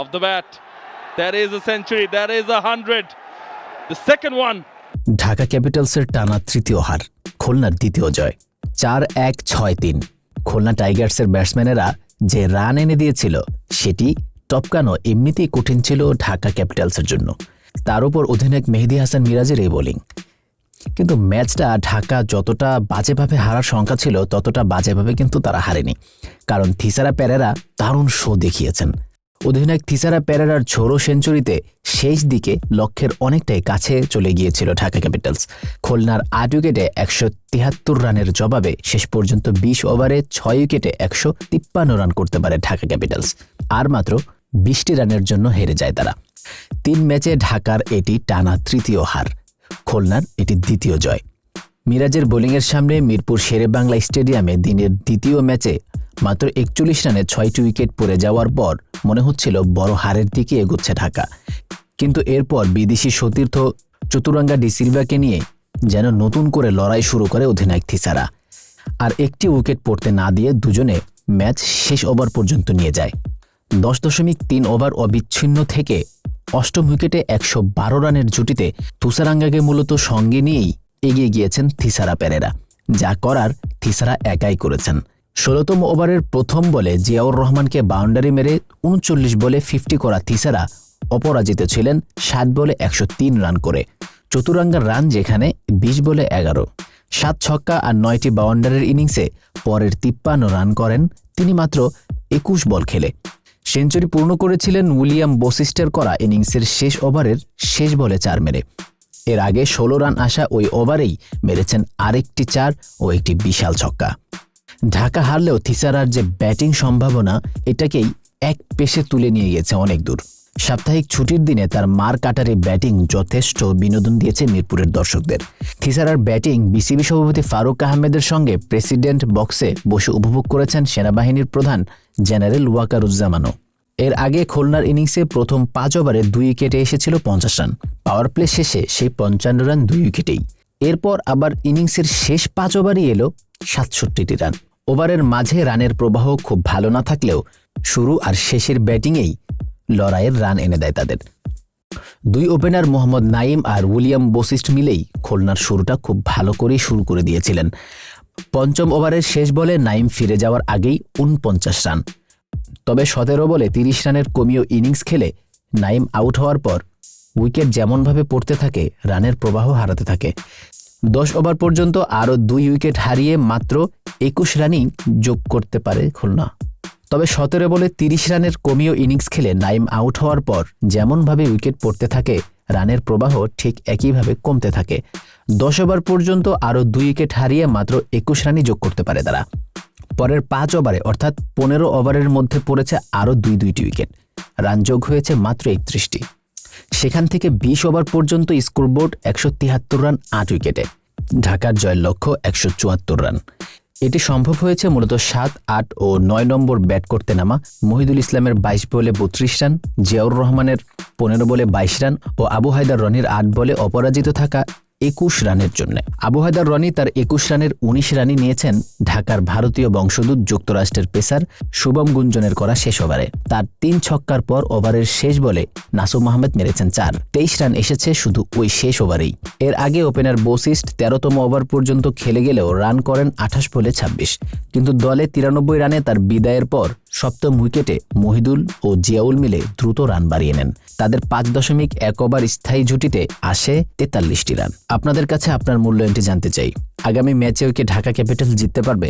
of the bat. That is a century. That is 100. The second one. Dhaka ক্যাপিটালসের টানা তৃতীয় হার, খুলনার দ্বিতীয় জয়। 4-1-6-3। খুলনা টাইগার্সের ব্যাটসম্যানেরা যে রান এনে দিয়েছিল সেটি টপকানো এমনিতেই কঠিন ছিল ঢাকা ক্যাপিটালসের জন্য। তার উপর অধিনায়ক মেহেদী হাসান মিরাজের এই বোলিং। কিন্তু ম্যাচটা ঢাকা যতটা বাজেভাবে হারার সংখ্যা ছিল ততটা বাজেভাবে কিন্তু তারা হারেনি, কারণ থিসারা পেরেরা দারুণ শো দেখিয়েছেন। অধিনায়ক থিসারা পেরেরার ঝোড়ো সেঞ্চুরিতে শেষ দিকে লক্ষ্যের অনেকটাই কাছে চলে গিয়েছিল ঢাকা ক্যাপিটালস। খুলনার 8 উইকেটে 173 রানের জবাবে শেষ পর্যন্ত 20 ওভারে 6 উইকেটে 153 রান করতে পারে ঢাকা ক্যাপিটালস। আর মাত্র 20টি রানের জন্য হেরে যায় তারা। 3 ম্যাচে ঢাকার এটি টানা তৃতীয় হার, খুলনার এটি দ্বিতীয় জয়। মিরাজের বোলিংয়ের সামনে মিরপুর শেরেবাংলা স্টেডিয়ামে দিনের দ্বিতীয় ম্যাচে মাত্র 41 রানে 6টি উইকেট পড়ে যাওয়ার পর মনে হচ্ছিল বড় হারের দিকে এগোচ্ছে ঢাকা। কিন্তু এরপর বিদেশি সতীর্থ চতুরাঙ্গা ডি সিলভাকে নিয়ে যেন নতুন করে লড়াই শুরু করে অধিনায়ক থিসারা। আর একটি উইকেট পড়তে না দিয়ে দুজনে ম্যাচ শেষ ওভার পর্যন্ত নিয়ে যায়। 10.3 ওভার অবিচ্ছিন্ন থেকে 8ম উইকেটে 112 রানের জুটিতে তুষারাঙ্গাকে মূলত সঙ্গে নিয়েই এগিয়ে গিয়েছেন থিসারা পেরেরা। যা করার থিসারা একাই করেছেন। 16তম ওভারের প্রথম বলে জিয়াউর রহমানকে বাউন্ডারি মেরে 39 বলে 50 করা থিসারা অপরাজিত ছিলেন 7 বলে 103 রান করে। চতুরাঙ্গার রান যেখানে 20 বলে 11, 7 ছক্কা আর 9টি বাউন্ডারির ইনিংসে পরের 53 রান করেন তিনি মাত্র 21 বল খেলে। সেঞ্চুরি পূর্ণ করেছিলেন উইলিয়াম বসিস্টের করা ইনিংসের শেষ ওভারের শেষ বলে 4 মেরে। এর আগে 16 রান আসা ওই ওভারেই মেরেছেন আরেকটি 4 ও একটি বিশাল ছক্কা। ঢাকা হারলেও থিসারার যে ব্যাটিং সম্ভাবনা এটাকেই এক পেশে তুলে নিয়ে গেছে অনেক দূর। সাপ্তাহিক ছুটির দিনে তার মার কাটারি ব্যাটিং যথেষ্ট বিনোদন দিয়েছে মিরপুরের দর্শকদের। থিসারার ব্যাটিং বিসিবি সভাপতি ফারুক আহমেদের সঙ্গে প্রেসিডেন্ট বক্সে বসে উপভোগ করেছেন সেনাবাহিনীর প্রধান জেনারেল ওয়াকারুজ্জামানও। এর আগে খুলনার ইনিংসে প্রথম 5 ওভারে 2 উইকেটে এসেছিল 50 রান। পাওয়ার প্লে শেষে সেই 55 রান 2 উইকেটেই। এরপর আবার ইনিংসের শেষ 5 ওভারই এলো 67টি রান। ওভারের মাঝে রানের প্রবাহ খুব ভালো না থাকলেও শুরু আর শেষের ব্যাটিংয়েই লড়াইয়ের রান এনে দেয় তাদের। 2 ওপেনার মোহাম্মদ নাইম আর উইলিয়াম বসিস্ট মিলেই খুলনার শুরুটা খুব ভালো করেই শুরু করে দিয়েছিলেন। 5ম ওভারের শেষ বলে নাইম ফিরে যাওয়ার আগেই 49 রান। তবে 17 বলে 30 রানের কমিও ইনিংস খেলে নাইম আউট হওয়ার পর উইকেট যেমনভাবে পড়তে থাকে রানের প্রবাহ হারাতে থাকে। 10 ওভার পর্যন্ত আরও 2 উইকেট হারিয়ে মাত্র 21 রানই যোগ করতে পারে খুলনা। তবে 17 বলে 30 রানের কমিও ইনিংস খেলে নাইম আউট হওয়ার পর যেমনভাবে উইকেট পড়তে থাকে রানের প্রবাহ ঠিক একইভাবে কমতে থাকে। 10 ওভার পর্যন্ত আরও 2 উইকেট হারিয়ে মাত্র 21 রানই যোগ করতে পারে তারা। পরের 5 ওভারে অর্থাৎ 15 ওভারের মধ্যে পড়েছে আরও 2টি উইকেট। রান যোগ হয়েছে মাত্র 31টি। সেখান থেকে 20 ওভার পর্যন্ত স্কোরবোর্ড 173 রান 8 উইকেটে। ঢাকার জয়ের লক্ষ্য 174 রান। এটি সম্ভব হয়েছে মূলত 7, 8 ও 9 নম্বর ব্যাট করতে নামা মহিদুল ইসলামের 22 বলে 32 রান, জিয়াউর রহমানের 15 বলে 22 রান ও আবু হায়দার রনির 8 বলে অপরাজিত থাকা 21 রানের জন্য। আবু হায়দার রনি তার 21 রানের 19 রানই নিয়েছেন ঢাকার ভারতীয় বংশোদ্ভূত যুক্তরাষ্ট্রের পেসার শুভম গুঞ্জনের করা শেষ ওভারে। তার 3 ছক্কার পর ওভারের শেষ বলে নাসুম আহমেদ মেরেছেন 4। 23 রান এসেছে শুধু ওই শেষ ওভারেই। এর আগে ওপেনার বসিস্ট 13তম ওভার পর্যন্ত খেলে গেলেও রান করেন 28 বলে 26। কিন্তু দলে 93 রানে তার বিদায়ের পর 7ম উইকেটে মহিদুল ও জিয়াউল মিলে দ্রুত রান বাড়িয়ে নেন। তাদের 5.1 ওভার স্থায়ী জুটিতে আসে 43টি রান। আপনাদের কাছে আপনার মূল্যায়নটি জানতে চাই। আগামী ম্যাচেও কি ঢাকা ক্যাপিটালস জিততে পারবে?